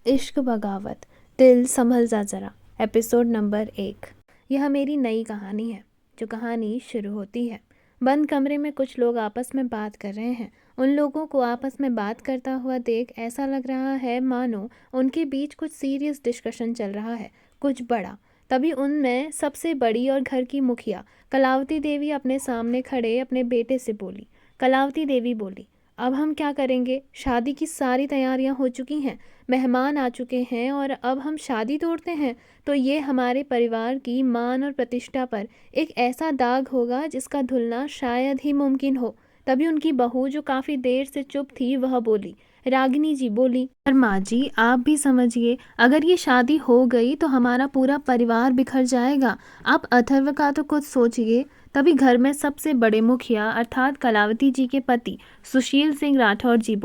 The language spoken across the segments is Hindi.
इश्क बगावत, दिल संभल जा ज़रा। Episode number 1। यह मेरी नई कहानी है। जो कहानी शुरू होती है, बंद कमरे में कुछ लोग आपस में बात कर रहे हैं। उन लोगों को आपस में बात करता हुआ देख ऐसा लग रहा है मानो उनके बीच कुछ सीरियस डिस्कशन चल रहा है, कुछ बड़ा। तभी उनमें सबसे बड़ी और घर की मुखिया कलावती देवी अपने सामने खड़े अपने बेटे से बोली। कलावती देवी बोली, अब हम क्या करेंगे? शादी की सारी तैयारियां हो चुकी हैं, मेहमान आ चुके हैं और अब हम शादी तोड़ते हैं तो ये हमारे परिवार की मान और प्रतिष्ठा पर एक ऐसा दाग होगा जिसका धुलना शायद ही मुमकिन हो। तभी उनकी बहू जो काफ़ी देर से चुप थी वह बोली। रागिनी जी बोली, पर माँ जी आप भी समझिए, अगर ये शादी हो गई तो हमारा पूरा परिवार बिखर जाएगा। आप अथर्व का तो कुछ सोचिए। तभी घर में सबसे बड़े मुखिया अर्थात कलावती जी के पति सुशील सिंह राठौर जी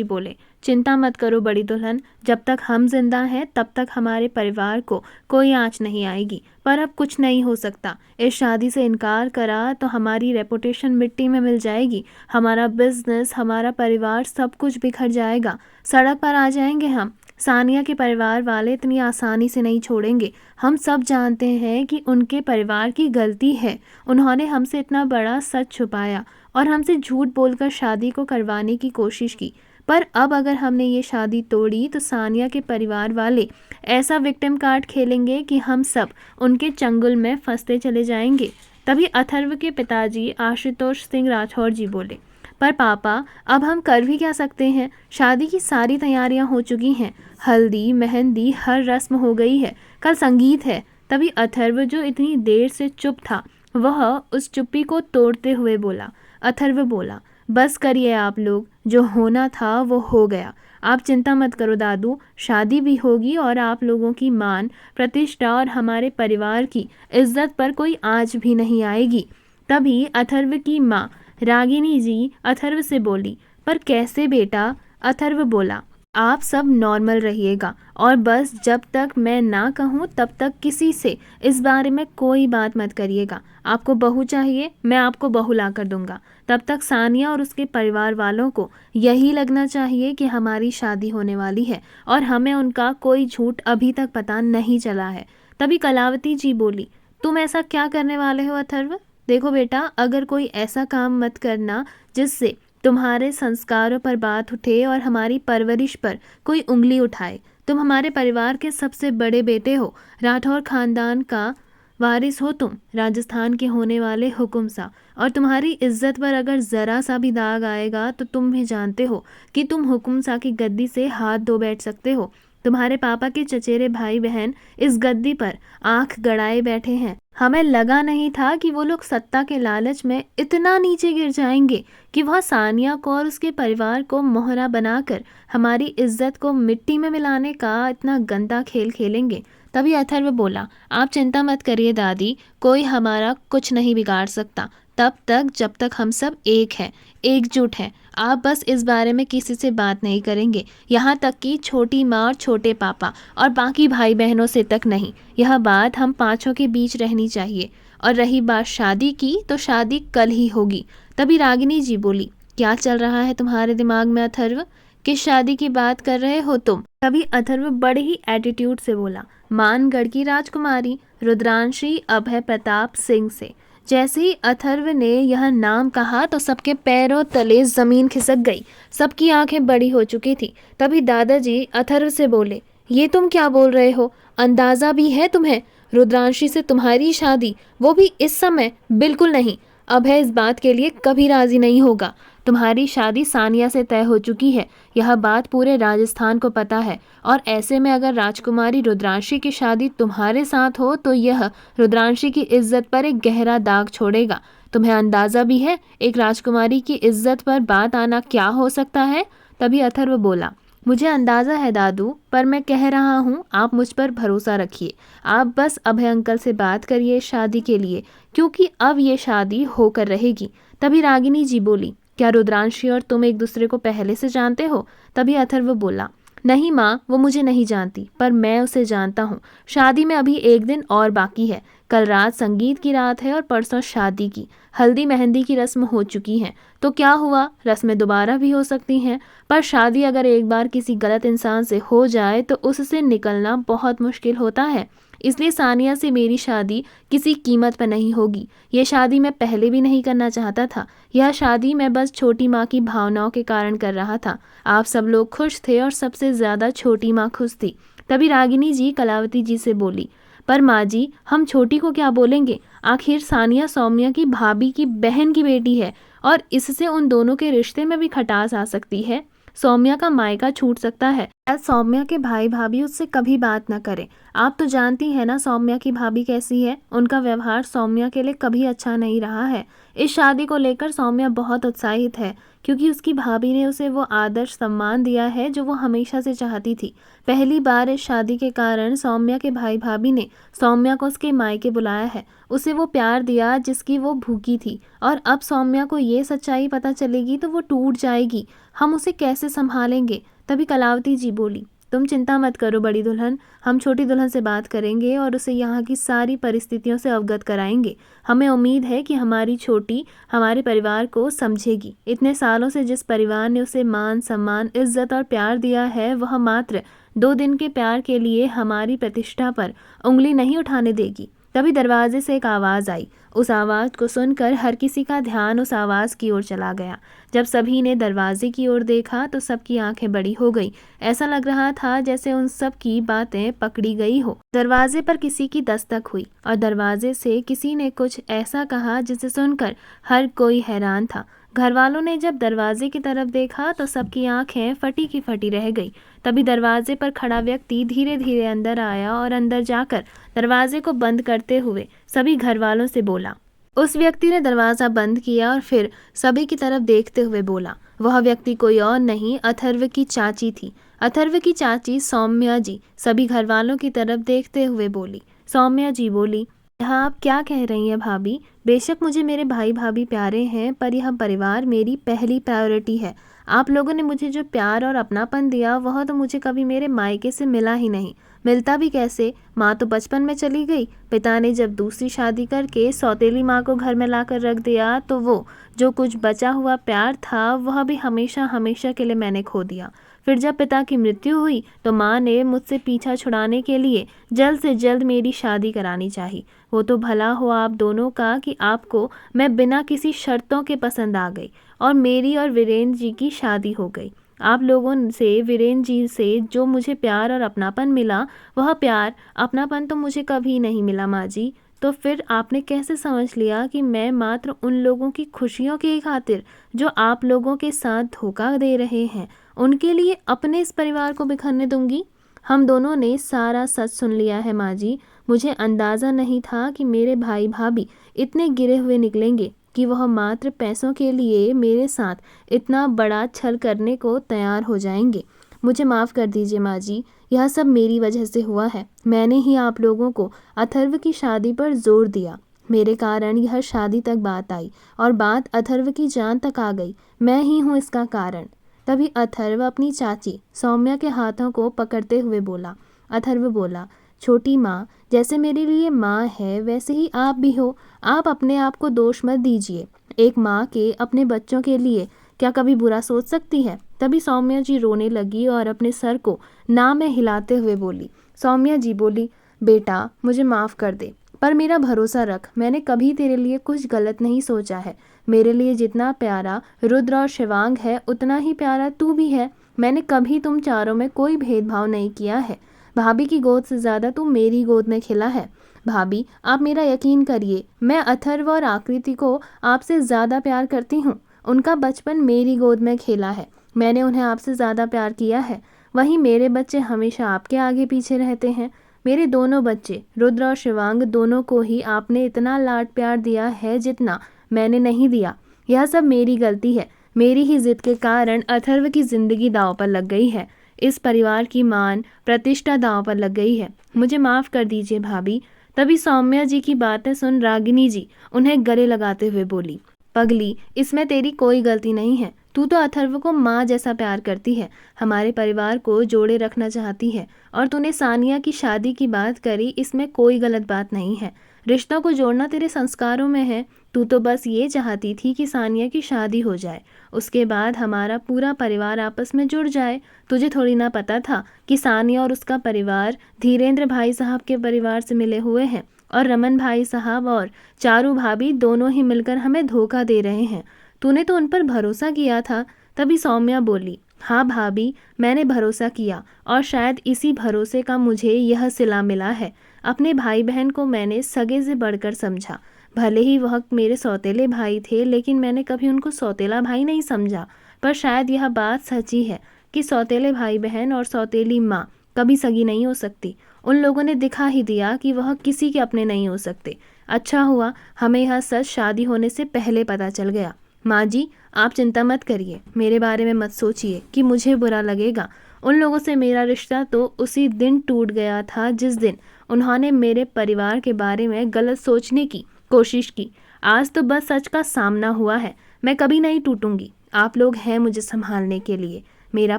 बोले, चिंता मत करो बड़ी दुल्हन, जब तक हम जिंदा हैं तब तक हमारे परिवार को कोई आंच नहीं आएगी। पर अब कुछ नहीं हो सकता। इस शादी से इनकार करा तो हमारी रेपुटेशन मिट्टी में मिल जाएगी, हमारा बिजनेस, हमारा परिवार, सब कुछ बिखर जाएगा। सड़क पर आ जाएंगे हम। सानिया के परिवार वाले इतनी आसानी से नहीं छोड़ेंगे। हम सब जानते हैं कि उनके परिवार की गलती है। उन्होंने हमसे इतना बड़ा सच छुपाया और हमसे झूठ बोलकर शादी को करवाने की कोशिश की। पर अब अगर हमने ये शादी तोड़ी तो सानिया के परिवार वाले ऐसा विक्टिम कार्ड खेलेंगे कि हम सब उनके चंगुल में फंसते चले जाएंगे। तभी अथर्व के पिताजी आशुतोष सिंह राठौर जी बोले, पर पापा अब हम कर भी क्या सकते हैं? शादी की सारी तैयारियां हो चुकी हैं, हल्दी मेहंदी हर रस्म हो गई है, कल संगीत है। तभी अथर्व जो इतनी देर से चुप था वह उस चुप्पी को तोड़ते हुए बोला। अथर्व बोला, बस करिए आप लोग, जो होना था वो हो गया। आप चिंता मत करो दादू, शादी भी होगी और आप लोगों की मान प्रतिष्ठा और हमारे परिवार की इज्जत पर कोई आंच भी नहीं आएगी। तभी अथर्व की माँ रागिनी जी अथर्व से बोली, पर कैसे बेटा? अथर्व बोला, आप सब नॉर्मल रहिएगा और बस जब तक मैं ना कहूँ तब तक किसी से इस बारे में कोई बात मत करिएगा। आपको बहू चाहिए, मैं आपको बहू ला कर दूंगा। तब तक सानिया और उसके परिवार वालों को यही लगना चाहिए कि हमारी शादी होने वाली है और हमें उनका कोई झूठ अभी तक पता नहीं चला है। तभी कलावती जी बोली, तुम ऐसा क्या करने वाले हो अथर्व? देखो बेटा, अगर कोई ऐसा काम मत करना जिससे तुम्हारे संस्कारों पर बात उठे और हमारी परवरिश पर कोई उंगली उठाए। तुम हमारे परिवार के सबसे बड़े बेटे हो, राठौर खानदान का वारिस हो तुम, राजस्थान के होने वाले हुकुम सा, और तुम्हारी इज्जत पर अगर ज़रा सा भी दाग आएगा तो तुम भी जानते हो कि तुम हुकुम सा की गद्दी से हाथ धो बैठ सकते हो। तुम्हारे पापा के चचेरे भाई बहन इस गद्दी पर आंख गड़ाए बैठे हैं। हमें लगा नहीं था कि वो लोग सत्ता के लालच में इतना नीचे गिर जाएंगे कि वह सानिया को और उसके परिवार को मोहरा बनाकर हमारी इज्जत को मिट्टी में मिलाने का इतना गंदा खेल खेलेंगे। तभी अथर्व बोला, आप चिंता मत करिए दादी, कोई हमारा कुछ नहीं बिगाड़ सकता तब तक जब तक हम सब एक हैं, एकजुट हैं। आप बस इस बारे में किसी से बात नहीं करेंगे, यहाँ तक कि छोटी माँ और छोटे पापा और बाकी भाई बहनों से तक नहीं। यह बात हम पांचों के बीच रहनी चाहिए। और रही बात शादी की, तो शादी कल ही होगी। तभी रागिनी जी बोली, क्या चल रहा है तुम्हारे दिमाग में अथर्व? किस शादी की बात कर रहे हो तुम? तभी अथर्व बड़े ही एटीट्यूड से बोला, मानगढ़ की राजकुमारी रुद्रांशी अभय प्रताप सिंह से। जैसे ही अथर्व ने यह नाम कहा तो सबके पैरों तले जमीन खिसक गई, सबकी आंखें बड़ी हो चुकी थी। तभी दादाजी अथर्व से बोले, ये तुम क्या बोल रहे हो? अंदाजा भी है तुम्हें? रुद्रांशी से तुम्हारी शादी, वो भी इस समय? बिल्कुल नहीं। अभय इस बात के लिए कभी राजी नहीं होगा। तुम्हारी शादी सानिया से तय हो चुकी है, यह बात पूरे राजस्थान को पता है। और ऐसे में अगर राजकुमारी रुद्रांशी की शादी तुम्हारे साथ हो तो यह रुद्रांशी की इज्जत पर एक गहरा दाग छोड़ेगा। तुम्हें अंदाजा भी है एक राजकुमारी की इज्जत पर बात आना क्या हो सकता है? तभी अथर्व बोला, मुझे अंदाज़ा है दादू, पर मैं कह रहा हूँ आप मुझ पर भरोसा रखिए। आप बस अभय अंकल से बात करिए शादी के लिए, क्योंकि अब ये शादी होकर रहेगी। तभी रागिनी जी बोली, क्या रुद्रांशी और तुम एक दूसरे को पहले से जानते हो? तभी अथर्व बोला, नहीं माँ, वो मुझे नहीं जानती, पर मैं उसे जानता हूँ। शादी में अभी एक दिन और बाकी है। कल रात संगीत की रात है और परसों शादी की। हल्दी मेहंदी की रस्म हो चुकी हैं, तो क्या हुआ, रस्में दोबारा भी हो सकती हैं। पर शादी अगर एक बार किसी गलत इंसान से हो जाए तो उससे निकलना बहुत मुश्किल होता है। इसलिए सानिया से मेरी शादी किसी कीमत पर नहीं होगी। ये शादी मैं पहले भी नहीं करना चाहता था। यह शादी मैं बस छोटी माँ की भावनाओं के कारण कर रहा था। आप सब लोग खुश थे और सबसे ज़्यादा छोटी माँ खुश थी। तभी रागिनी जी कलावती जी से बोली, पर माँ जी, हम छोटी को क्या बोलेंगे? आखिर सानिया सौम्या की भाभी की बहन की बेटी है और इससे उन दोनों के रिश्ते में भी खटास आ सकती है। सौम्या का मायका छूट सकता है। शायद सौम्या के भाई भाभी उससे कभी बात न करें। आप तो जानती है ना सौम्या की भाभी कैसी है। उनका व्यवहार सौम्या के लिए कभी अच्छा नहीं रहा है। इस शादी को लेकर सौम्या बहुत उत्साहित है, क्योंकि उसकी भाभी ने उसे वो आदर्श सम्मान दिया है जो वो हमेशा से चाहती थी। पहली बार इस शादी के कारण सौम्या के भाई भाभी ने सौम्या को उसके मायके बुलाया है। उसे वो प्यार दिया जिसकी वो भूखी थी, और अब सौम्या को ये सच्चाई पता चलेगी तो वो टूट जाएगी। हम उसे कैसे संभालेंगे? तभी कलावती जी बोली, तुम चिंता मत करो बड़ी दुल्हन, हम छोटी दुल्हन से बात करेंगे और उसे यहाँ की सारी परिस्थितियों से अवगत कराएंगे। हमें उम्मीद है कि हमारी छोटी हमारे परिवार को समझेगी। इतने सालों से जिस परिवार ने उसे मान सम्मान इज्जत और प्यार दिया है, वह मात्र 2 दिन के प्यार के लिए हमारी प्रतिष्ठा पर उंगली नहीं उठाने देगी। तभी दरवाजे से एक आवाज़ आई। उस आवाज़ को सुनकर हर किसी का ध्यान उस आवाज़ की ओर चला गया। जब सभी ने दरवाजे की ओर देखा तो सबकी आंखें बड़ी हो गई। ऐसा लग रहा था जैसे उन सब की बातें पकड़ी गई हो। दरवाजे पर किसी की दस्तक हुई और दरवाजे से किसी ने कुछ ऐसा कहा जिसे सुनकर हर कोई हैरान था। घर वालों ने जब दरवाजे की तरफ देखा तो सबकी आंखें फटी की फटी रह गई। तभी दरवाजे पर खड़ा व्यक्ति धीरे धीरे अंदर आया और अंदर जाकर दरवाजे को बंद करते हुए सभी घर वालों से बोला। उस व्यक्ति ने दरवाज़ा बंद किया और फिर सभी की तरफ देखते हुए बोला। वह व्यक्ति कोई और नहीं, अथर्व की चाची थी। अथर्व की चाची सौम्या जी सभी घर वालों की तरफ देखते हुए बोली। सौम्या जी बोली, हाँ आप क्या कह रही हैं भाभी? बेशक मुझे मेरे भाई भाभी प्यारे हैं, पर यह परिवार मेरी पहली प्रायोरिटी है। आप लोगों ने मुझे जो प्यार और अपनापन दिया वह तो मुझे कभी मेरे मायके से मिला ही नहीं। मिलता भी कैसे? माँ तो बचपन में चली गई। पिता ने जब दूसरी शादी करके सौतेली माँ को घर में लाकर रख दिया तो वो जो कुछ बचा हुआ प्यार था वह भी हमेशा हमेशा के लिए मैंने खो दिया। फिर जब पिता की मृत्यु हुई तो माँ ने मुझसे पीछा छुड़ाने के लिए जल्द से जल्द मेरी शादी करानी चाहिए। वो तो भला हुआ आप दोनों का कि आपको मैं बिना किसी शर्तों के पसंद आ गई और मेरी और वीरेंद्र जी की शादी हो गई। आप लोगों से वीरेंद्र जी से जो मुझे प्यार और अपनापन मिला, वह प्यार अपनापन तो मुझे कभी नहीं मिला माँ जी। तो फिर आपने कैसे समझ लिया कि मैं मात्र उन लोगों की खुशियों की खातिर जो आप लोगों के साथ धोखा दे रहे हैं, उनके लिए अपने इस परिवार को बिखरने दूंगी? हम दोनों ने सारा सच सुन लिया है माँ जी। मुझे अंदाज़ा नहीं था कि मेरे भाई भाभी इतने गिरे हुए निकलेंगे कि वह मात्र पैसों के लिए मेरे साथ इतना बड़ा छल करने को तैयार हो जाएंगे। मुझे माफ़ कर दीजिए माँ जी, यह सब मेरी वजह से हुआ है। मैंने ही आप लोगों को अथर्व की शादी पर जोर दिया। मेरे कारण यह शादी तक बात आई और बात अथर्व की जान तक आ गई। मैं ही हूँ इसका कारण। तभी अथर्व अपनी चाची सौम्या के हाथों को पकड़ते हुए बोला। अथर्व बोला, छोटी माँ, जैसे मेरे लिए माँ है वैसे ही आप भी हो। आप अपने आप को दोष मत दीजिए। एक माँ के अपने बच्चों के लिए क्या कभी बुरा सोच सकती है? तभी सौम्या जी रोने लगी और अपने सर को ना में हिलाते हुए बोली। सौम्या जी बोली, बेटा मुझे माफ़ कर दे, पर मेरा भरोसा रख, मैंने कभी तेरे लिए कुछ गलत नहीं सोचा है। मेरे लिए जितना प्यारा रुद्र और शिवांग है उतना ही प्यारा तू भी है। मैंने कभी तुम चारों में कोई भेदभाव नहीं किया है। भाभी की गोद से ज़्यादा तू मेरी गोद में खिला है। भाभी आप मेरा यकीन करिए, मैं अथर्व और आकृति को आपसे ज़्यादा प्यार करती हूँ। उनका बचपन मेरी गोद में खेला है। मैंने उन्हें आपसे ज़्यादा प्यार किया है। वहीं मेरे बच्चे हमेशा आपके आगे पीछे रहते हैं। मेरे दोनों बच्चे रुद्र और शिवांग दोनों को ही आपने इतना लाड प्यार दिया है जितना मैंने नहीं दिया। यह सब मेरी गलती है। मेरी ही जिद के कारण अथर्व की ज़िंदगी दांव पर लग गई है। इस परिवार की मान प्रतिष्ठा दांव पर लग गई है। मुझे माफ़ कर दीजिए भाभी। तभी सौम्या जी की बातें सुन रागिनी जी उन्हें गले लगाते हुए बोली, पगली, इसमें तेरी कोई गलती नहीं है। तू तो अथर्व को माँ जैसा प्यार करती है, हमारे परिवार को जोड़े रखना चाहती है, और तूने सानिया की शादी की बात करी, इसमें कोई गलत बात नहीं है। रिश्तों को जोड़ना तेरे संस्कारों में है। तू तो बस ये चाहती थी कि सानिया की शादी हो जाए, उसके बाद हमारा पूरा परिवार आपस में जुड़ जाए। तुझे थोड़ी ना पता था कि सानिया और उसका परिवार धीरेन्द्र भाई साहब के परिवार से मिले हुए हैं, और रमन भाई साहब और चारू भाभी दोनों ही मिलकर हमें धोखा दे रहे हैं। तूने तो उन पर भरोसा किया था। तभी सौम्या बोली, हाँ भाभी, मैंने भरोसा किया, और शायद इसी भरोसे का मुझे यह सिला मिला है। अपने भाई बहन को मैंने सगे से बढ़कर समझा। भले ही वह मेरे सौतेले भाई थे, लेकिन मैंने कभी उनको सौतेला भाई नहीं समझा। पर शायद यह बात सच्ची है कि सौतेले भाई बहन और सौतेली माँ कभी सगी नहीं हो सकती। उन लोगों ने दिखा ही दिया कि वह किसी के अपने नहीं हो सकते। अच्छा हुआ हमें यह सच शादी होने से पहले पता चल गया। माँ जी, आप चिंता मत करिए, मेरे बारे में मत सोचिए कि मुझे बुरा लगेगा। उन लोगों से मेरा रिश्ता तो उसी दिन टूट गया था जिस दिन उन्होंने मेरे परिवार के बारे में गलत सोचने की कोशिश की। आज तो बस सच का सामना हुआ है। मैं कभी नहीं टूटूंगी। आप लोग हैं मुझे संभालने के लिए। मेरा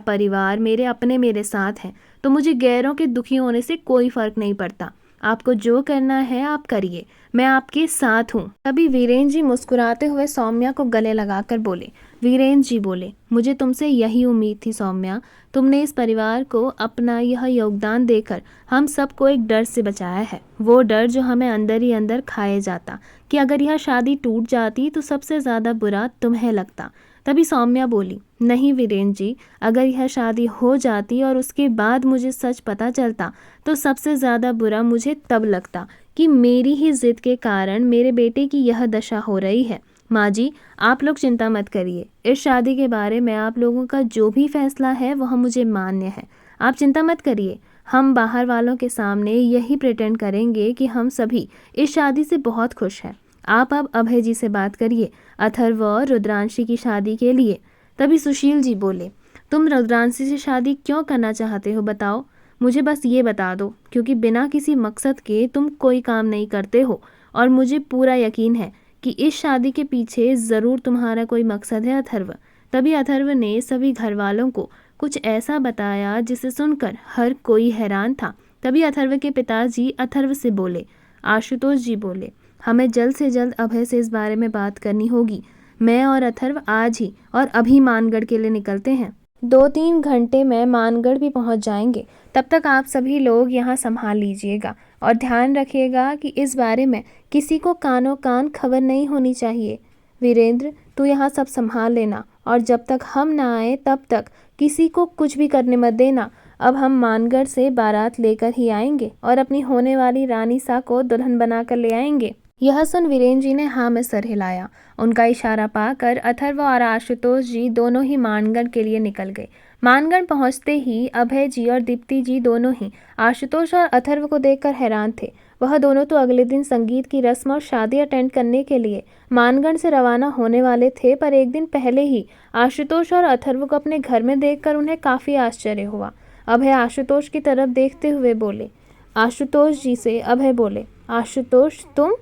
परिवार, मेरे अपने मेरे साथ हैं, तो मुझे गैरों के दुखी होने से कोई फर्क नहीं पड़ता। आपको जो करना है आप करिए, मैं आपके साथ हूँ। तभी वीरेंद्र जी मुस्कुराते हुए सौम्या को गले लगाकर बोले। वीरेंद्र जी बोले, मुझे तुमसे यही उम्मीद थी सौम्या। तुमने इस परिवार को अपना यह योगदान देकर हम सबको एक डर से बचाया है। वो डर जो हमें अंदर ही अंदर खाए जाता कि अगर यह शादी टूट जाती तो सबसे ज़्यादा बुरा तुम्हें लगता। तभी सौम्या बोली, नहीं वीरेंद्र जी, अगर यह शादी हो जाती और उसके बाद मुझे सच पता चलता तो सबसे ज़्यादा बुरा मुझे तब लगता कि मेरी ही ज़िद के कारण मेरे बेटे की यह दशा हो रही है। माँ जी, आप लोग चिंता मत करिए। इस शादी के बारे में आप लोगों का जो भी फैसला है वह मुझे मान्य है। आप चिंता मत करिए। हम बाहर वालों के सामने यही प्रिटेंड करेंगे कि हम सभी इस शादी से बहुत खुश हैं। आप अब अभय जी से बात करिए अथर्व और रुद्रांशी की शादी के लिए। तभी सुशील जी बोले, तुम रुद्रांशी से शादी क्यों करना चाहते हो, बताओ। मुझे बस ये बता दो, क्योंकि बिना किसी मकसद के तुम कोई काम नहीं करते हो, और मुझे पूरा यकीन है कि इस शादी के पीछे ज़रूर तुम्हारा कोई मकसद है अथर्व। तभी अथर्व ने सभी घर वालों को कुछ ऐसा बताया जिसे सुनकर हर कोई हैरान था। तभी अथर्व के पिताजी अथर्व से बोले, आशुतोष जी बोले, हमें जल्द से जल्द अभय से इस बारे में बात करनी होगी। मैं और अथर्व आज ही और अभी मानगढ़ के लिए निकलते हैं। 2-3 घंटे में मानगढ़ भी पहुंच जाएंगे। तब तक आप सभी लोग यहाँ संभाल लीजिएगा और ध्यान रखिएगा कि इस बारे में किसी को कानों कान खबर नहीं होनी चाहिए। वीरेंद्र, तू यहाँ सब संभाल लेना, और जब तक हम ना आए तब तक किसी को कुछ भी करने मत देना। अब हम मानगढ़ से बारात लेकर ही आएंगे और अपनी होने वाली रानी सा को दुल्हन बनाकर ले आएंगे। यह सुन वीरेंद्र जी ने हाँ में सर हिलाया। उनका इशारा पाकर अथर्व और आशुतोष जी दोनों ही मानगढ़ के लिए निकल गए। मानगढ़ पहुंचते ही अभय जी और दीप्ति जी दोनों ही आशुतोष और अथर्व को देखकर हैरान थे। वह दोनों तो अगले दिन संगीत की रस्म और शादी अटेंड करने के लिए मानगढ़ से रवाना होने वाले थे, पर एक दिन पहले ही आशुतोष और अथर्व को अपने घर में देखकर उन्हें काफ़ी आश्चर्य हुआ। अभय आशुतोष की तरफ देखते हुए बोले, आशुतोष जी से अभय बोले, आशुतोष तुम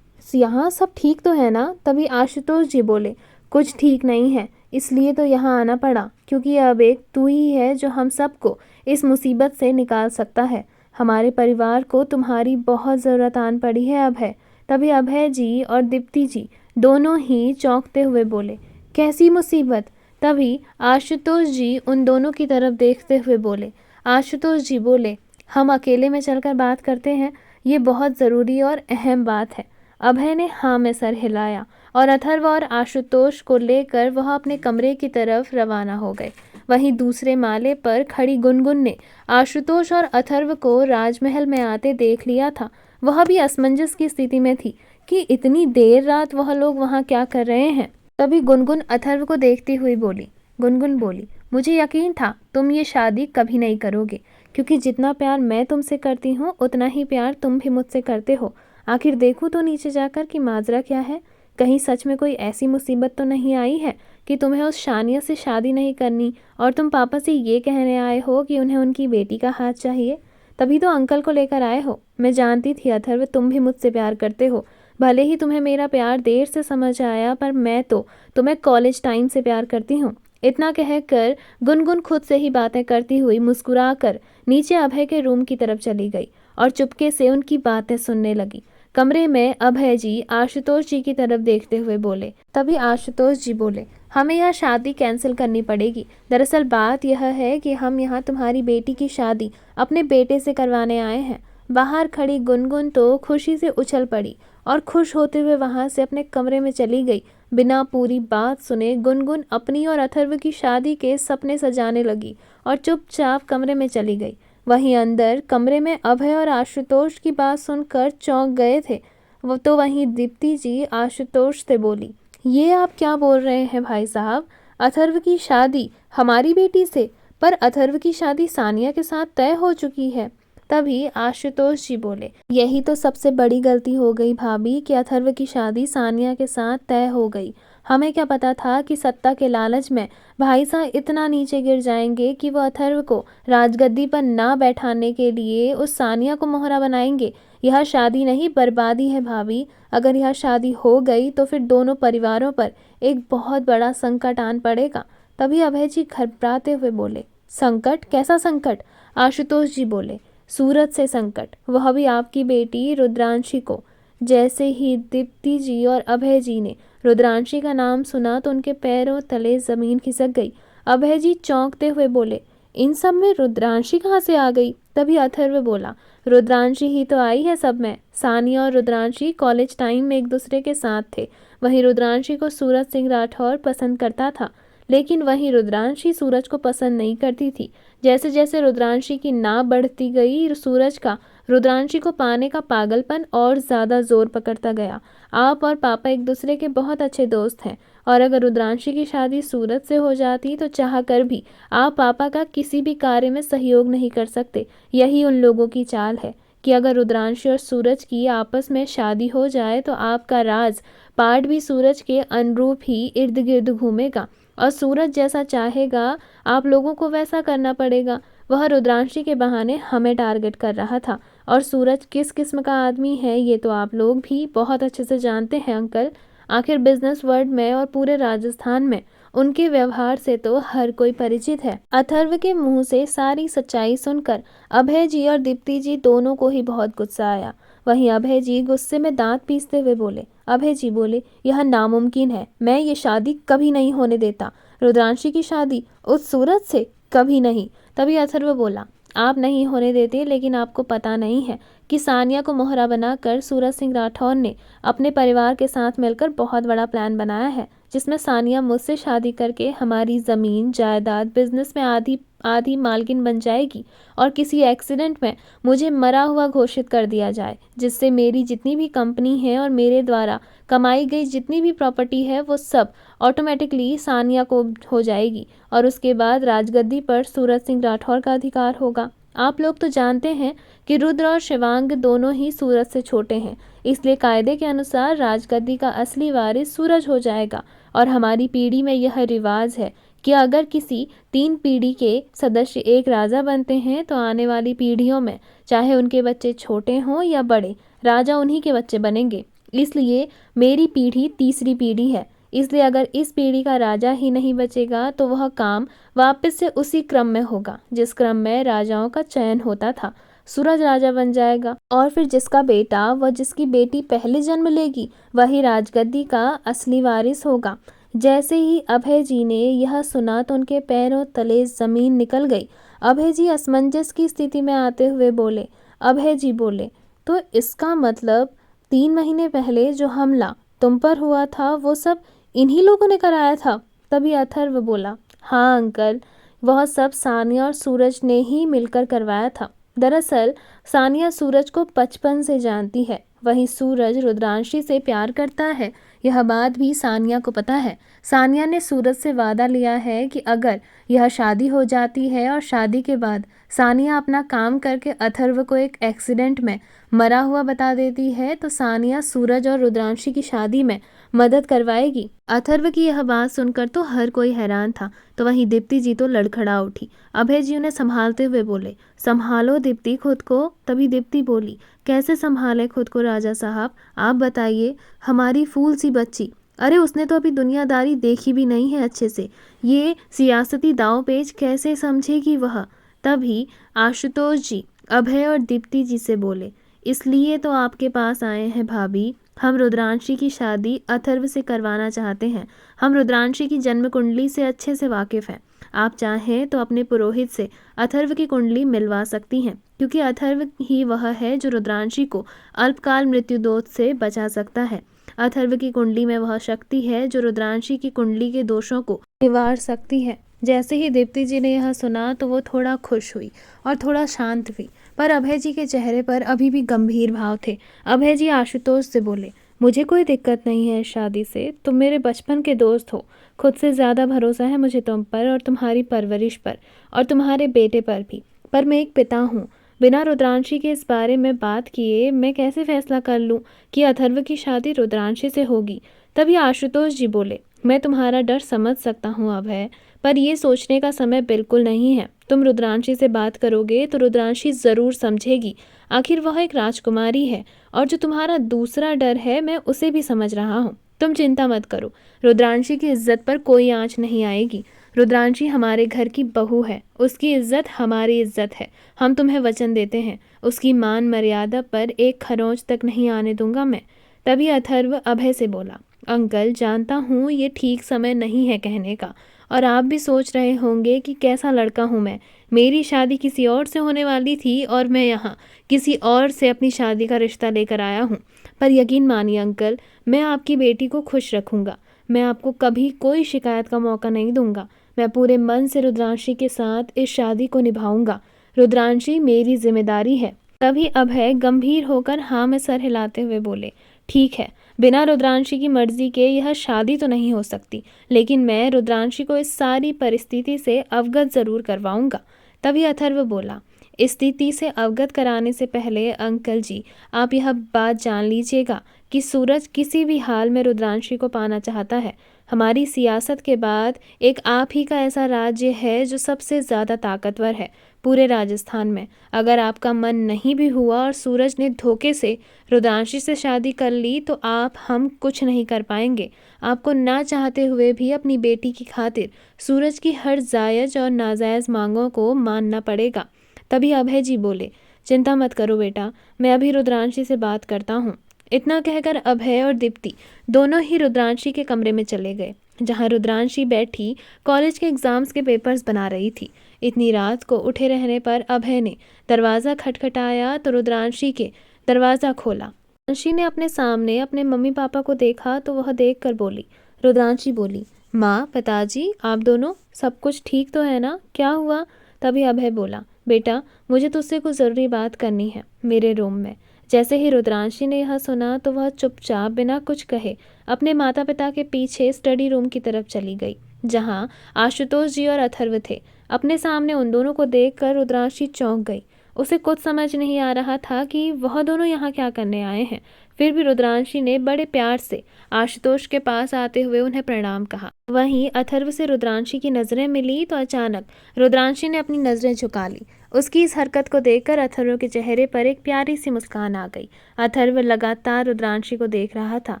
यहाँ सब ठीक तो है ना। तभी आशुतोष जी बोले, कुछ ठीक नहीं है, इसलिए तो यहाँ आना पड़ा, क्योंकि अब एक तू ही है जो हम सबको इस मुसीबत से निकाल सकता है। हमारे परिवार को तुम्हारी बहुत ज़रूरत आन पड़ी है अभय। तभी अभय जी और दीप्ति जी दोनों ही चौंकते हुए बोले, कैसी मुसीबत। तभी आशुतोष जी उन दोनों की तरफ देखते हुए बोले, आशुतोष जी बोले, हम अकेले में चलकर बात करते हैं, ये बहुत ज़रूरी और अहम बात है। अभय ने हाँ में सर हिलाया और अथर्व और आशुतोष को लेकर वह अपने कमरे की तरफ रवाना हो गए। वहीं दूसरे माले पर खड़ी गुनगुन ने आशुतोष और अथर्व को राजमहल में आते देख लिया था। वह भी असमंजस की स्थिति में थी कि इतनी देर रात वह लोग वहाँ क्या कर रहे हैं। तभी गुनगुन अथर्व को देखती हुई बोली, गुनगुन बोली, मुझे यकीन था तुम ये शादी कभी नहीं करोगे, क्योंकि जितना प्यार मैं तुमसे करती हूँ उतना ही प्यार तुम भी मुझसे करते हो। आखिर देखूँ तो नीचे जाकर कि माजरा क्या है। कहीं सच में कोई ऐसी मुसीबत तो नहीं आई है कि तुम्हें उस शानिया से शादी नहीं करनी और तुम पापा से ये कहने आए हो कि उन्हें उनकी बेटी का हाथ चाहिए। तभी तो अंकल को लेकर आए हो। मैं जानती थी अथर्व तुम भी मुझसे प्यार करते हो। भले ही तुम्हें मेरा प्यार देर से समझ आया, पर मैं तो तुम्हें कॉलेज टाइम से प्यार करती हूँ। इतना कहकर गुनगुन खुद से ही बातें करती हुई मुस्कुराकर नीचे अभय के रूम की तरफ चली गई और चुपके से उनकी बातें सुनने लगी। कमरे में अभय जी आशुतोष जी की तरफ देखते हुए बोले। तभी आशुतोष जी बोले, हमें यह शादी कैंसिल करनी पड़ेगी। दरअसल बात यह है कि हम यहाँ तुम्हारी बेटी की शादी अपने बेटे से करवाने आए हैं। बाहर खड़ी गुनगुन तो खुशी से उछल पड़ी और खुश होते हुए वहां से अपने कमरे में चली गई। बिना पूरी बात सुने गुनगुन अपनी और अथर्व की शादी के सपने सजाने लगी और चुपचाप कमरे में चली गई। वहीं अंदर कमरे में अभय और आशुतोष की बात सुनकर चौंक गए थे। वो तो वहीं दीप्ति जी आशुतोष से बोली, ये आप क्या बोल रहे हैं भाई साहब? अथर्व की शादी हमारी बेटी से? पर अथर्व की शादी सानिया के साथ तय हो चुकी है। तभी आशुतोष जी बोले, यही तो सबसे बड़ी गलती हो गई भाभी कि अथर्व की शादी सानिया के साथ तय हो गई। हमें क्या पता था कि सत्ता के लालच में भाई साहब इतना नीचे गिर जाएंगे कि वो अथर्व को राजगद्दी पर ना बैठाने के लिए उस सानिया को मोहरा बनाएंगे। यह शादी नहीं, बर्बादी है भाभी। अगर यह शादी हो गई तो फिर दोनों परिवारों पर एक बहुत बड़ा संकट आन पड़ेगा। तभी अभय जी घबराते हुए बोले, संकट? कैसा संकट? आशुतोष जी बोले, सूरत से संकट, वह भी आपकी बेटी रुद्रांशी को। जैसे ही दीप्ति जी और अभय जी ने रुद्रांशी का नाम सुना तो उनके पैरों तले जमीन खिसक गई। अभय जी चौंकते हुए बोले, इन सब में रुद्रांशी कहाँ से आ गई? तभी अथर्व बोला, रुद्रांशी ही तो आई है सब में। सानिया और रुद्रांशी कॉलेज टाइम में एक दूसरे के साथ थे। वहीं रुद्रांशी को सूरज सिंह राठौर पसंद करता था, लेकिन वहीं रुद्रांशी सूरज को पसंद नहीं करती थी। जैसे जैसे रुद्रांशी की नाव बढ़ती गई, सूरज का रुद्रांशी को पाने का पागलपन और ज़्यादा जोर पकड़ता गया। आप और पापा एक दूसरे के बहुत अच्छे दोस्त हैं और अगर रुद्रांशी की शादी सूरज से हो जाती तो चाह कर भी आप पापा का किसी भी कार्य में सहयोग नहीं कर सकते। यही उन लोगों की चाल है कि अगर रुद्रांशी और सूरज की आपस में शादी हो जाए तो आपका राज पाठ भी सूरज के अनुरूप ही इर्द गिर्द घूमेगा और सूरज जैसा चाहेगा आप लोगों को वैसा करना पड़ेगा। वह रुद्रांशी के बहाने हमें टारगेट कर रहा था और सूरज किस किस्म का आदमी है ये तो आप लोग भी बहुत अच्छे से जानते हैं अंकल। आखिर बिजनेस वर्ल्ड में और पूरे राजस्थान में उनके व्यवहार से तो हर कोई परिचित है। अथर्व के मुंह से सारी सच्चाई सुनकर अभय जी और दीप्ति जी दोनों को ही बहुत गुस्सा आया। वहीं अभय जी गुस्से में दांत पीसते हुए बोले, अभय जी बोले, यह नामुमकिन है, मैं ये शादी कभी नहीं होने देता। रुद्रांशी की शादी उस सूरज से? कभी नहीं। तभी अथर्व बोला, आप नहीं होने देते, लेकिन आपको पता नहीं है कि सानिया को मोहरा बनाकर सूरज सिंह राठौर ने अपने परिवार के साथ मिलकर बहुत बड़ा प्लान बनाया है, जिसमें सानिया मुझसे शादी करके हमारी ज़मीन जायदाद बिजनेस में आधी आधी मालकिन बन जाएगी और किसी एक्सीडेंट में मुझे मरा हुआ घोषित कर दिया जाए, जिससे मेरी जितनी भी कंपनी है और मेरे द्वारा कमाई गई जितनी भी प्रॉपर्टी है वो सब ऑटोमेटिकली सानिया को हो जाएगी और उसके बाद राजगद्दी पर सूरज सिंह राठौर का अधिकार होगा। आप लोग तो जानते हैं कि रुद्र और शिवांग दोनों ही सूरज से छोटे हैं, इसलिए कायदे के अनुसार राजगद्दी का असली वारिस सूरज हो जाएगा। और हमारी पीढ़ी में यह रिवाज है कि अगर किसी 3 पीढ़ी के सदस्य एक राजा बनते हैं तो आने वाली पीढ़ियों में चाहे उनके बच्चे छोटे हों या बड़े, राजा उन्हीं के बच्चे बनेंगे। इसलिए मेरी पीढ़ी तीसरी पीढ़ी है, इसलिए अगर इस पीढ़ी का राजा ही नहीं बचेगा तो वह काम वापस से उसी क्रम में होगा जिस क्रम में राजाओं का चयन होता था। सूरज राजा बन जाएगा और फिर जिसका बेटा व जिसकी बेटी पहले जन्म लेगी वही राजगद्दी का असली वारिस होगा। जैसे ही अभय जी ने यह सुना तो उनके पैरों तले जमीन निकल गई। अभय जी असमंजस की स्थिति में आते हुए बोले, अभय जी बोले, तो इसका मतलब 3 महीने पहले जो हमला तुम पर हुआ था वो सब इन्हीं लोगों ने कराया था? तभी अथर्व बोला, हाँ अंकल, वह सब सानिया और सूरज ने ही मिलकर करवाया था। दरअसल सानिया सूरज को बचपन से जानती है, वहीं सूरज रुद्रांशी से प्यार करता है। यह बात भी सानिया को पता है। सानिया ने सूरज से वादा लिया है कि अगर यह शादी हो जाती है और शादी के बाद सानिया अपना काम करके अथर्व को एक एक्सीडेंट में मरा हुआ बता देती है तो सानिया सूरज और रुद्रांशी की शादी में मदद करवाएगी। अथर्व की यह बात सुनकर तो हर कोई हैरान था, तो वहीं दीप्ति जी तो लड़खड़ा उठी। अभय जी उन्हें संभालते हुए बोले, संभालो दीप्ति खुद को। तभी दीप्ति बोली, कैसे संभाले खुद को राजा साहब, आप बताइए, हमारी फूल सी बच्ची। अरे उसने तो अभी दुनियादारी देखी भी नहीं है अच्छे से, ये सियासती दांव पेच कैसे समझेगी वह। तभी आशुतोष जी अभय और दीप्ति जी से बोले, इसलिए तो आपके पास आए हैं भाभी, हम रुद्रांशी की शादी अथर्व से करवाना चाहते हैं। हम रुद्रांशी की जन्म कुंडली से अच्छे से वाकिफ़ हैं। आप चाहें तो अपने पुरोहित से अथर्व की कुंडली मिलवा सकती हैं, क्योंकि अथर्व ही वह है जो रुद्रांशी को अल्पकाल मृत्युदोष से बचा सकता है। अथर्व की कुंडली में वह शक्ति है जो रुद्रांशी की कुंडली के दोषों को निवार सकती है। जैसे ही दीप्ति जी ने यह सुना तो वो थोड़ा खुश हुई और थोड़ा शांत हुई, पर अभय जी के चेहरे पर अभी भी गंभीर भाव थे। अभय जी आशुतोष से बोले, मुझे कोई दिक्कत नहीं है इस शादी से, तुम मेरे बचपन के दोस्त हो, खुद से ज़्यादा भरोसा है मुझे तुम पर और तुम्हारी परवरिश पर और तुम्हारे बेटे पर भी। पर मैं एक पिता हूँ, बिना रुद्रांशी के इस बारे में बात किए मैं कैसे फैसला कर लूँ कि अथर्व की शादी रुद्रांशी से होगी। तभी आशुतोष जी बोले, मैं तुम्हारा डर समझ सकता हूँ अभय, पर ये सोचने का समय बिल्कुल नहीं है। तुम रुद्रांशी से बात करोगे तो रुद्रांशी ज़रूर समझेगी, आखिर वह एक राजकुमारी है। और जो तुम्हारा दूसरा डर है मैं उसे भी समझ रहा हूँ। तुम चिंता मत करो, रुद्रांशी की इज्जत पर कोई आँच नहीं आएगी। रुद्रांशी हमारे घर की बहू है, उसकी इज्जत हमारी इज्जत है। हम तुम्हें वचन देते हैं, उसकी मान मर्यादा पर एक खरोंच तक नहीं आने दूंगा मैं। तभी अथर्व अभय से बोला, अंकल जानता हूँ ये ठीक समय नहीं है कहने का, और आप भी सोच रहे होंगे कि कैसा लड़का हूँ मैं, मेरी शादी किसी और से होने वाली थी और मैं यहाँ किसी और से अपनी शादी का रिश्ता लेकर आया हूँ। पर यकीन मानिए अंकल, मैं आपकी बेटी को खुश रखूँगा, मैं आपको कभी कोई शिकायत का मौका नहीं दूंगा। मैं पूरे मन से रुद्रांशी के साथ इस शादी को निभाऊंगा। रुद्रांशी मेरी जिम्मेदारी है। तभी अभय गंभीर होकर हाँ में सर हिलाते हुए बोले, ठीक है, बिना रुद्रांशी की मर्जी के यह शादी तो नहीं हो सकती, लेकिन मैं रुद्रांशी को इस सारी परिस्थिति से अवगत ज़रूर करवाऊंगा। तभी अथर्व बोला, स्थिति से अवगत कराने से पहले अंकल जी आप यह बात जान लीजिएगा कि सूरज किसी भी हाल में रुद्रांशी को पाना चाहता है। हमारी सियासत के बाद एक आप ही का ऐसा राज्य है जो सबसे ज़्यादा ताकतवर है पूरे राजस्थान में। अगर आपका मन नहीं भी हुआ और सूरज ने धोखे से रुद्रांशी से शादी कर ली तो हम कुछ नहीं कर पाएंगे। आपको ना चाहते हुए भी अपनी बेटी की खातिर सूरज की हर जायज़ और नाजायज़ मांगों को मानना पड़ेगा। तभी अभय जी बोले, चिंता मत करो बेटा, मैं अभी रुद्रांशी से बात करता हूँ। इतना कहकर अभय और दीप्ति दोनों ही रुद्रांशी के कमरे में चले गए, जहाँ रुद्रांशी बैठी कॉलेज के एग्ज़ाम्स के पेपर्स बना रही थी। इतनी रात को उठे रहने पर अभय ने दरवाज़ा खटखटाया तो रुद्रांशी के दरवाज़ा खोला। रुद्रांशी ने अपने सामने अपने मम्मी पापा को देखा तो वह देख कर बोली, रुद्रांशी बोली, माँ पिताजी आप दोनों, सब कुछ ठीक तो है ना, क्या हुआ? तभी अभय बोला, बेटा मुझे तुझसे कुछ ज़रूरी बात करनी है मेरे रूम में। जैसे ही रुद्रांशी ने यह सुना तो वह चुपचाप बिना कुछ कहे अपने माता पिता के पीछे स्टडी रूम की तरफ चली गई, जहाँ आशुतोष जी और अथर्व थे। अपने सामने उन दोनों को देखकर रुद्रांशी चौंक गई। उसे कुछ समझ नहीं आ रहा था कि वह दोनों यहाँ क्या करने आए हैं। फिर भी रुद्रांशी ने बड़े प्यार से आशुतोष के पास आते हुए उन्हें प्रणाम कहा। वहीं अथर्व से रुद्रांशी की नज़रें मिली तो अचानक रुद्रांशी ने अपनी नज़रें झुका ली। उसकी इस हरकत को देखकर अथर्व के चेहरे पर एक प्यारी सी मुस्कान आ गई। अथर्व लगातार रुद्रांशी को देख रहा था।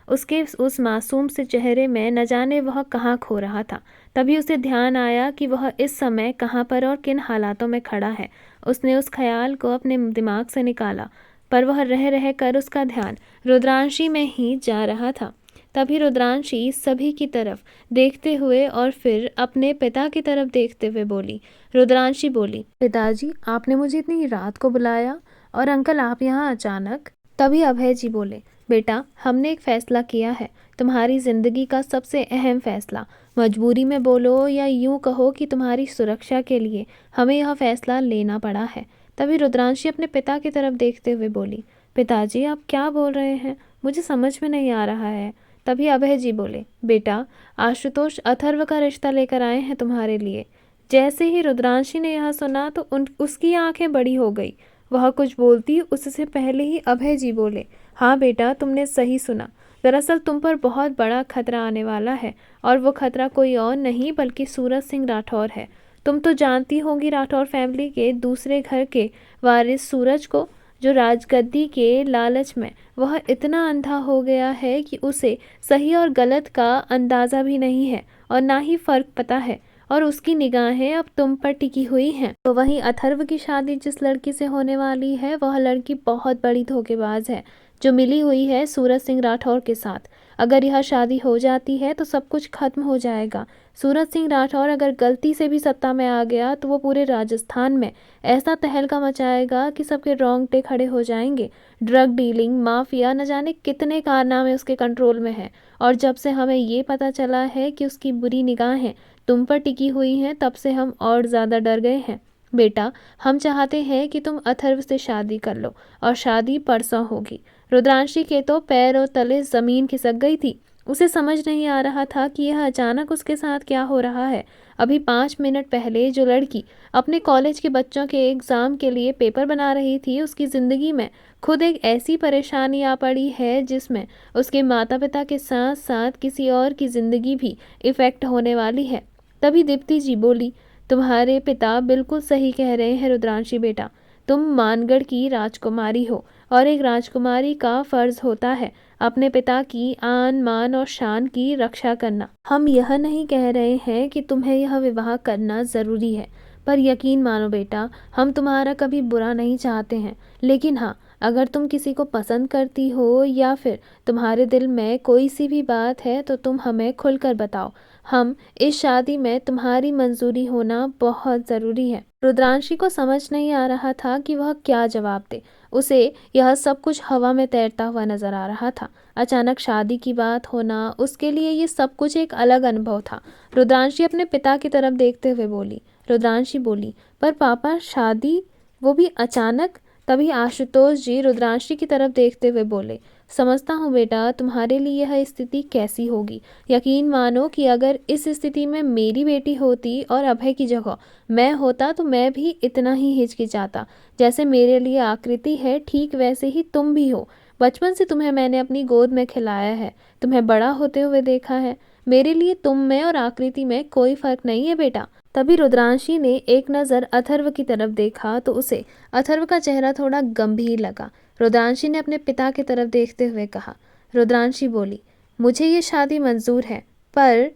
उसके उस मासूम से चेहरे में न जाने वह कहाँ खो रहा था। तभी उसे ध्यान आया कि वह इस समय कहाँ पर और किन हालातों में खड़ा है। उसने उस ख्याल को अपने दिमाग से निकाला, पर वह रह रह कर उसका ध्यान रुद्रांशी में ही जा रहा था। तभी रुद्रांशी सभी की तरफ देखते हुए और फिर अपने पिता की तरफ देखते हुए बोली, रुद्रांशी बोली, पिताजी आपने मुझे इतनी रात को बुलाया और अंकल आप यहाँ अचानक? तभी अभय जी बोले, बेटा हमने एक फ़ैसला किया है, तुम्हारी ज़िंदगी का सबसे अहम फ़ैसला। मजबूरी में बोलो या यूँ कहो कि तुम्हारी सुरक्षा के लिए हमें यह फ़ैसला लेना पड़ा है। तभी रुद्रांशी अपने पिता की तरफ देखते हुए बोली, पिताजी आप क्या बोल रहे हैं, मुझे समझ में नहीं आ रहा है। तभी अभय जी बोले, बेटा आशुतोष अथर्व का रिश्ता लेकर आए हैं तुम्हारे लिए। जैसे ही रुद्रांशी ने यह सुना तो उसकी आंखें बड़ी हो गई। वह कुछ बोलती उससे पहले ही अभय जी बोले, हाँ बेटा, तुमने सही सुना। दरअसल तुम पर बहुत बड़ा खतरा आने वाला है, और वो खतरा कोई और नहीं बल्कि सूरज सिंह राठौर है। तुम तो जानती होंगी राठौर फैमिली के दूसरे घर के वारिस सूरज को, जो राजगद्दी के लालच में वह इतना अंधा हो गया है कि उसे सही और गलत का अंदाज़ा भी नहीं है और ना ही फ़र्क पता है, और उसकी निगाहें अब तुम पर टिकी हुई हैं। तो वहीं अथर्व की शादी जिस लड़की से होने वाली है, वह लड़की बहुत बड़ी धोखेबाज है, जो मिली हुई है सूरज सिंह राठौर के साथ। अगर यह शादी हो जाती है तो सब कुछ खत्म हो जाएगा। सूरज सिंह राठौर अगर गलती से भी सत्ता में आ गया तो वो पूरे राजस्थान में ऐसा तहलका मचाएगा कि सबके रोंगटे खड़े हो जाएंगे। ड्रग डीलिंग, माफिया, न जाने कितने कारनामे उसके कंट्रोल में है। और जब से हमें ये पता चला है कि उसकी बुरी निगाहें तुम पर टिकी हुई हैं, तब से हम और ज़्यादा डर गए हैं। बेटा, हम चाहते हैं कि तुम अथर्व से शादी कर लो, और शादी परसों होगी। रुद्रांशी के तो पैर और तले ज़मीन खिसक गई थी। उसे समझ नहीं आ रहा था कि यह अचानक उसके साथ क्या हो रहा है। अभी 5 मिनट पहले जो लड़की अपने कॉलेज के बच्चों के एग्ज़ाम के लिए पेपर बना रही थी, उसकी ज़िंदगी में खुद एक ऐसी परेशानी आ पड़ी है जिसमें उसके माता पिता के साथ साथ किसी और की ज़िंदगी भी इफ़ेक्ट होने वाली है। तभी दीप्ति जी बोली, तुम्हारे पिता बिल्कुल सही कह रहे हैं रुद्रांशी बेटा। तुम मानगढ़ की राजकुमारी हो, और एक राजकुमारी का फ़र्ज़ होता है अपने पिता की आन मान और शान की रक्षा करना। हम यह नहीं कह रहे हैं कि तुम्हें यह विवाह करना ज़रूरी है, पर यकीन मानो बेटा, हम तुम्हारा कभी बुरा नहीं चाहते हैं। लेकिन हाँ, अगर तुम किसी को पसंद करती हो या फिर तुम्हारे दिल में कोई सी भी बात है तो तुम हमें खुलकर बताओ। हम इस शादी में तुम्हारी मंजूरी होना बहुत ज़रूरी है। रुद्रांशी को समझ नहीं आ रहा था कि वह क्या जवाब दे। उसे यह सब कुछ हवा में तैरता हुआ नजर आ रहा था। अचानक शादी की बात होना उसके लिए ये सब कुछ एक अलग अनुभव था। रुद्रांशी अपने पिता की तरफ देखते हुए बोली। रुद्रांशी बोली, पर पापा, शादी, वो भी अचानक? तभी आशुतोष जी रुद्रांशी की तरफ देखते हुए बोले, समझता हूँ बेटा, तुम्हारे लिए यह स्थिति कैसी होगी। यकीन मानो कि अगर इस स्थिति में मेरी बेटी होती और अभय की जगह मैं होता तो मैं भी इतना ही हिचकिचाता। जैसे मेरे लिए आकृति है, ठीक वैसे ही तुम भी हो। बचपन से तुम्हें मैंने अपनी गोद में खिलाया है, तुम्हें बड़ा होते हुए देखा है। मेरे लिए तुम में और आकृति में कोई फर्क नहीं है बेटा। तभी रुद्रांशी ने एक नज़र अथर्व की तरफ देखा तो उसे अथर्व का चेहरा थोड़ा गंभीर लगा। रुद्रांशी ने अपने पिता की तरफ देखते हुए कहा। रुद्रांशी बोली, मुझे ये शादी मंजूर है, पर।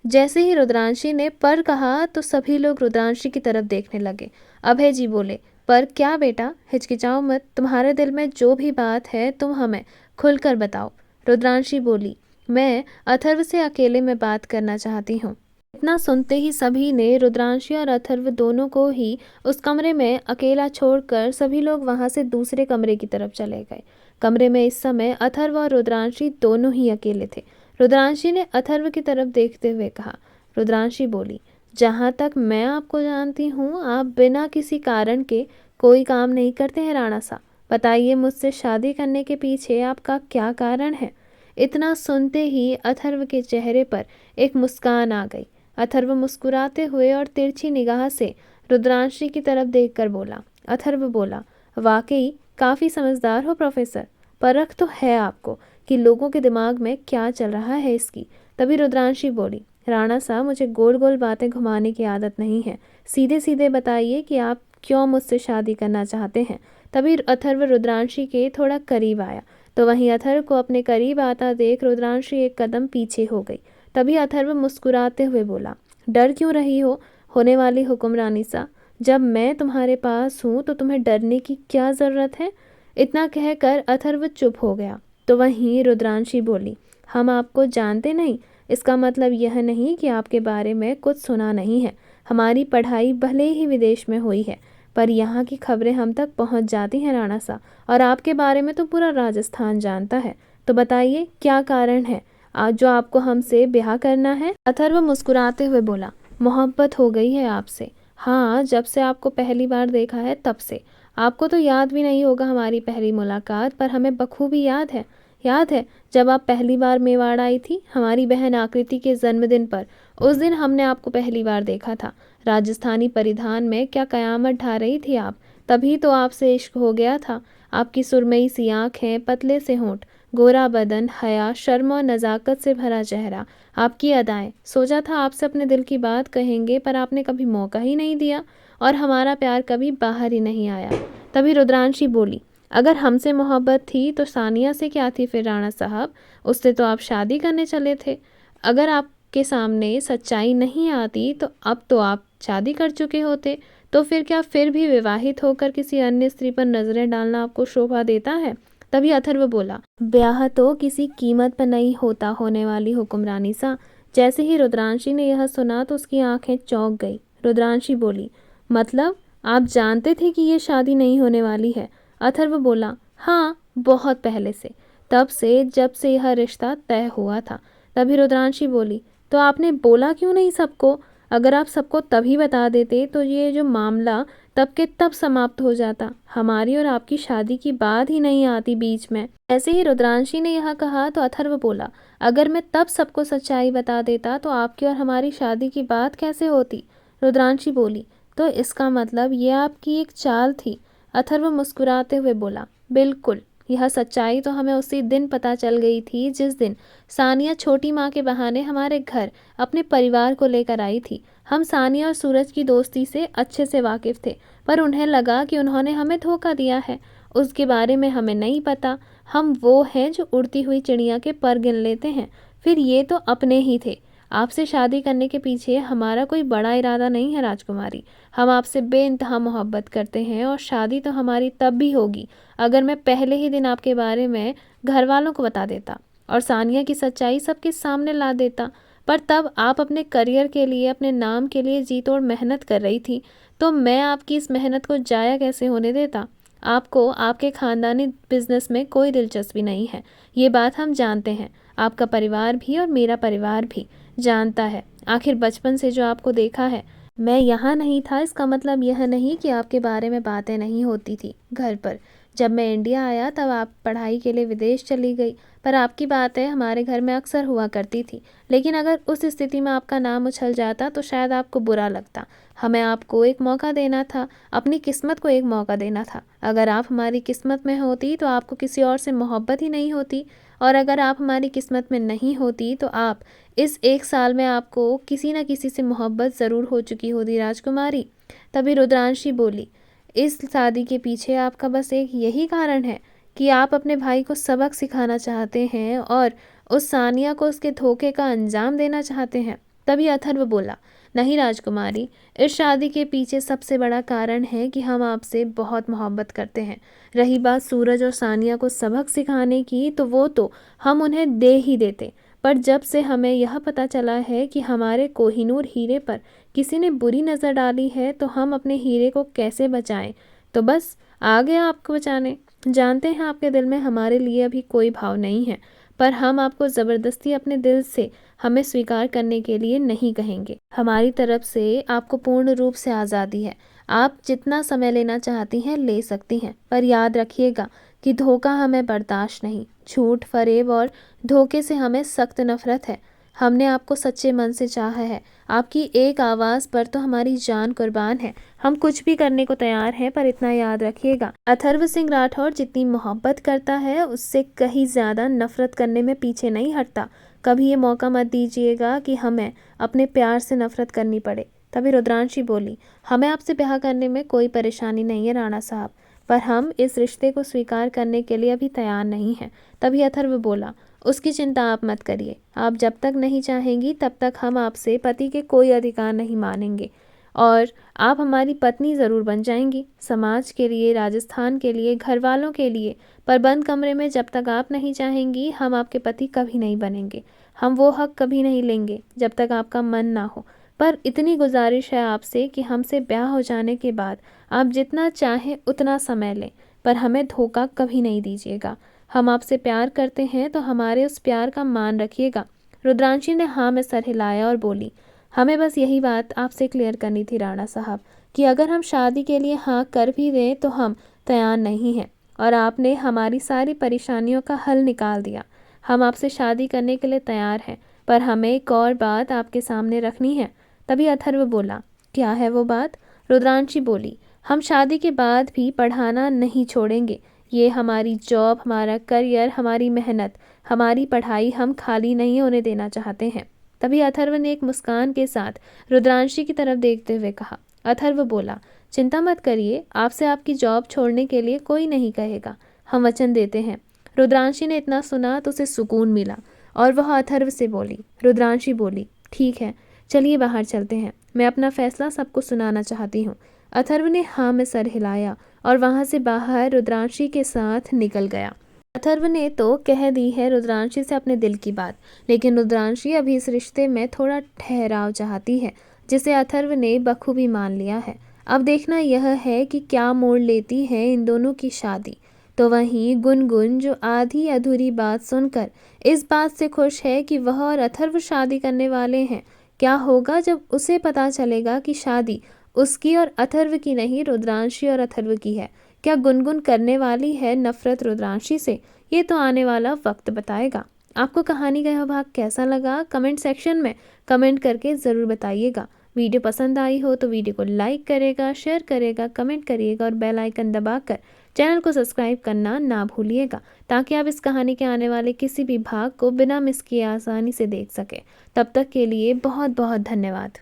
जैसे ही रुद्रांशी ने पर कहा तो सभी लोग रुद्रांशी की तरफ देखने लगे। अभय जी बोले, पर क्या बेटा, हिचकिचाओ मत, तुम्हारे दिल में जो भी बात है तुम हमें खुलकर बताओ। रुद्रांशी बोली, मैं अथर्व से अकेले में बात करना चाहती हूँ। इतना सुनते ही सभी ने रुद्रांशी और अथर्व दोनों को ही उस कमरे में अकेला छोड़कर सभी लोग वहां से दूसरे कमरे की तरफ चले गए। कमरे में इस समय अथर्व और रुद्रांशी दोनों ही अकेले थे। रुद्रांशी ने अथर्व की तरफ देखते हुए कहा। रुद्रांशी बोली, जहाँ तक मैं आपको जानती हूँ, आप बिना किसी कारण के कोई काम नहीं करते हैं राणा सा। बताइए, मुझसे शादी करने के पीछे आपका क्या कारण है? इतना सुनते ही अथर्व के चेहरे पर एक मुस्कान आ गई। अथर्व मुस्कुराते हुए और तिरछी निगाह से रुद्रांशी की तरफ देखकर बोला। अथर्व बोला, वाकई काफ़ी समझदार हो प्रोफेसर, परख तो है आपको कि लोगों के दिमाग में क्या चल रहा है इसकी। तभी रुद्रांशी बोली, राणा साहब, मुझे गोल गोल बातें घुमाने की आदत नहीं है, सीधे सीधे बताइए कि आप क्यों मुझसे शादी करना चाहते हैं। तभी अथर्व रुद्रांशी के थोड़ा करीब आया, तो वहीं अथर्व को अपने करीब आता देख रुद्रांशी एक कदम पीछे हो गई। तभी अथर्व मुस्कुराते हुए बोला, डर क्यों रही हो होने वाली हुक्मरानी सा? जब मैं तुम्हारे पास हूँ तो तुम्हें डरने की क्या ज़रूरत है? इतना कहकर अथर्व चुप हो गया। तो वहीं रुद्रांशी बोली, हम आपको जानते नहीं, इसका मतलब यह नहीं कि आपके बारे में कुछ सुना नहीं है। हमारी पढ़ाई भले ही विदेश में हुई है, पर यहाँ की खबरें हम तक पहुँच जाती हैं राणा सा, और आपके बारे में तो पूरा राजस्थान जानता है। तो बताइए, क्या कारण है आज जो आपको हमसे ब्याह करना है? अथर्व मुस्कुराते हुए बोला, मोहब्बत हो गई है आपसे। हाँ, जब से आपको पहली बार देखा है तब से। आपको तो याद भी नहीं होगा हमारी पहली मुलाकात, पर हमें बखूबी याद है। याद है जब आप पहली बार मेवाड़ आई थी हमारी बहन आकृति के जन्मदिन पर। उस दिन हमने आपको पहली बार देखा था। राजस्थानी परिधान में क्या कयामत ढा रही थी आप। तभी तो आपसे इश्क हो गया था। आपकी सुरमई सी आँखें, पतले से होंठ, गोरा बदन, हया, शर्म और नज़ाकत से भरा चेहरा, आपकी अदाएं। सोचा था आपसे अपने दिल की बात कहेंगे, पर आपने कभी मौका ही नहीं दिया और हमारा प्यार कभी बाहर ही नहीं आया। तभी रुद्रांशी बोली, अगर हमसे मोहब्बत थी तो सानिया से क्या थी फिर राणा साहब? उससे तो आप शादी करने चले थे। अगर आपके सामने सच्चाई नहीं आती तो अब तो आप शादी कर चुके होते। तो फिर क्या फिर भी विवाहित होकर किसी अन्य स्त्री पर नजरें डालना आपको शोभा देता है? तभी अथर्व बोला, ब्याह तो किसी कीमत पर नहीं होता होने वाली हुक्मरानी सा। जैसे ही रुद्रांशी ने यह सुना तो उसकी आंखें चौंक गई। रुद्रांशी बोली, मतलब आप जानते थे कि ये शादी नहीं होने वाली है? अथर्व बोला, हाँ, बहुत पहले से, तब से जब से यह रिश्ता तय हुआ था। तभी रुद्रांशी बोली, तो आपने बोला क्यों नहीं सबको? अगर आप सबको तभी बता देते तो ये जो मामला तब के तब समाप्त हो जाता। हमारी और आपकी शादी की बात ही नहीं आती बीच में। ऐसे ही रुद्रांशी ने यह कहा तो अथर्व बोला, अगर मैं तब सबको सच्चाई बता देता तो आपकी और हमारी शादी की बात कैसे होती? रुद्रांशी बोली, तो इसका मतलब ये आपकी एक चाल थी? अथर्व मुस्कुराते हुए बोला, बिल्कुल। यह सच्चाई तो हमें उसी दिन पता चल गई थी जिस दिन सानिया छोटी माँ के बहाने हमारे घर अपने परिवार को लेकर आई थी। हम सानिया और सूरज की दोस्ती से अच्छे से वाकिफ थे, पर उन्हें लगा कि उन्होंने हमें धोखा दिया है। उसके बारे में हमें नहीं पता। हम वो हैं जो उड़ती हुई चिड़िया के पर गिन लेते हैं। फिर ये तो अपने ही थे। आपसे शादी करने के पीछे हमारा कोई बड़ा इरादा नहीं है राजकुमारी। हम आपसे बेइंतहा मोहब्बत करते हैं और शादी तो हमारी तब भी होगी अगर मैं पहले ही दिन आपके बारे में घर वालों को बता देता और सानिया की सच्चाई सबके सामने ला देता। पर तब आप अपने करियर के लिए, अपने नाम के लिए जी तोड़ मेहनत कर रही थी, तो मैं आपकी इस मेहनत को जाया कैसे होने देता? आपको आपके खानदानी बिजनेस में कोई दिलचस्पी नहीं है, ये बात हम जानते हैं। आपका परिवार भी और मेरा परिवार भी जानता है। आखिर बचपन से जो आपको देखा है, मैं यहाँ नहीं था इसका मतलब यह नहीं कि आपके बारे में बातें नहीं होती थी घर पर। जब मैं इंडिया आया तब आप पढ़ाई के लिए विदेश चली गई, पर आपकी बातें हमारे घर में अक्सर हुआ करती थी। लेकिन अगर उस स्थिति में आपका नाम उछल जाता तो शायद आपको बुरा लगता। हमें आपको एक मौका देना था, अपनी किस्मत को एक मौका देना था। अगर आप हमारी किस्मत में होती तो आपको किसी और से मोहब्बत ही नहीं होती, और अगर आप हमारी किस्मत में नहीं होती तो आप इस 1 साल में आपको किसी न किसी से मोहब्बत ज़रूर हो चुकी होती राजकुमारी। तभी रुद्रांशी बोली, इस शादी के पीछे आपका बस एक यही कारण है कि आप अपने भाई को सबक सिखाना चाहते हैं और उस सानिया को उसके धोखे का अंजाम देना चाहते हैं? तभी अथर्व बोला, नहीं राजकुमारी, इस शादी के पीछे सबसे बड़ा कारण है कि हम आपसे बहुत मोहब्बत करते हैं। रही बात सूरज और सानिया को सबक सिखाने की, तो वो तो हम उन्हें दे ही देते, पर जब से हमें यह पता चला है कि हमारे कोहिनूर हीरे पर किसी ने बुरी नज़र डाली है तो हम अपने हीरे को कैसे बचाएं, तो बस आ गया आपको बचाने। जानते हैं आपके दिल में हमारे लिए अभी कोई भाव नहीं है, पर हम आपको ज़बरदस्ती अपने दिल से हमें स्वीकार करने के लिए नहीं कहेंगे। हमारी तरफ से आपको पूर्ण रूप से आज़ादी है। आप जितना समय लेना चाहती हैं ले सकती हैं, पर याद रखिएगा कि धोखा हमें बर्दाश्त नहीं। झूठ, फरेब और धोखे से हमें सख्त नफरत है। हमने आपको सच्चे मन से चाहा है। आपकी एक आवाज़ पर तो हमारी जान कुर्बान है। हम कुछ भी करने को तैयार हैं, पर इतना याद रखिएगा, अथर्व सिंह राठौर जितनी मोहब्बत करता है उससे कहीं ज़्यादा नफरत करने में पीछे नहीं हटता। कभी ये मौका मत दीजिएगा कि हमें अपने प्यार से नफरत करनी पड़े। तभी रुद्रांशी बोली, हमें आपसे ब्याह करने में कोई परेशानी नहीं है राणा साहब, पर हम इस रिश्ते को स्वीकार करने के लिए अभी तैयार नहीं हैं। तभी अथर्व बोला, उसकी चिंता आप मत करिए। आप जब तक नहीं चाहेंगी तब तक हम आपसे पति के कोई अधिकार नहीं मानेंगे, और आप हमारी पत्नी ज़रूर बन जाएंगी। समाज के लिए, राजस्थान के लिए, घर वालों के लिए। पर बंद कमरे में जब तक आप नहीं चाहेंगी हम आपके पति कभी नहीं बनेंगे। हम वो हक कभी नहीं लेंगे जब तक आपका मन ना हो। पर इतनी गुजारिश है आपसे कि हमसे ब्याह हो जाने के बाद आप जितना चाहें उतना समय लें, पर हमें धोखा कभी नहीं दीजिएगा। हम आपसे प्यार करते हैं तो हमारे उस प्यार का मान रखिएगा। रुद्रांशी ने हाँ में सर हिलाया और बोली, हमें बस यही बात आपसे क्लियर करनी थी राणा साहब, कि अगर हम शादी के लिए हाँ कर भी दें तो हम तैयार नहीं हैं, और आपने हमारी सारी परेशानियों का हल निकाल दिया। हम आपसे शादी करने के लिए तैयार हैं, पर हमें एक और बात आपके सामने रखनी है। तभी अथर्व बोला, क्या है वो बात? रुद्रांशी बोली, हम शादी के बाद भी पढ़ाना नहीं छोड़ेंगे। ये हमारी जॉब, हमारा करियर, हमारी मेहनत, हमारी पढ़ाई हम खाली नहीं होने देना चाहते हैं। तभी अथर्व ने एक मुस्कान के साथ रुद्रांशी की तरफ देखते हुए कहा। अथर्व बोला, चिंता मत करिए, आपसे आपकी जॉब छोड़ने के लिए कोई नहीं कहेगा, हम वचन देते हैं। रुद्रांशी ने इतना सुना तो उसे सुकून मिला और वह अथर्व से बोली। रुद्रांशी बोली, ठीक है, चलिए बाहर चलते हैं, मैं अपना फैसला सबको सुनाना चाहती हूँ। अथर्व ने हाँ में सर हिलाया और वहाँ से बाहर रुद्रांशी के साथ निकल गया। अथर्व ने तो कह दी है रुद्रांशी से अपने दिल की बात, लेकिन रुद्रांशी अभी इस रिश्ते में थोड़ा ठहराव चाहती है, जिसे अथर्व ने बखूबी मान लिया है। अब देखना यह है कि क्या मोड़ लेती है इन दोनों की शादी। तो वहीं गुनगुन, जो आधी अधूरी बात सुनकर इस बात से खुश है कि वह और अथर्व शादी करने वाले हैं, क्या होगा जब उसे पता चलेगा कि शादी उसकी और अथर्व की नहीं, रुद्रांशी और अथर्व की है। क्या गुनगुन करने वाली है नफरत रुद्रांशी से? ये तो आने वाला वक्त बताएगा। आपको कहानी का यह भाग कैसा लगा कमेंट सेक्शन में कमेंट करके ज़रूर बताइएगा। वीडियो पसंद आई हो तो वीडियो को लाइक करेगा, शेयर करेगा, कमेंट करिएगा और बेल आइकन दबाकर चैनल को सब्सक्राइब करना ना भूलिएगा, ताकि आप इस कहानी के आने वाले किसी भी भाग को बिना मिस किए आसानी से देख सकें। तब तक के लिए बहुत बहुत धन्यवाद।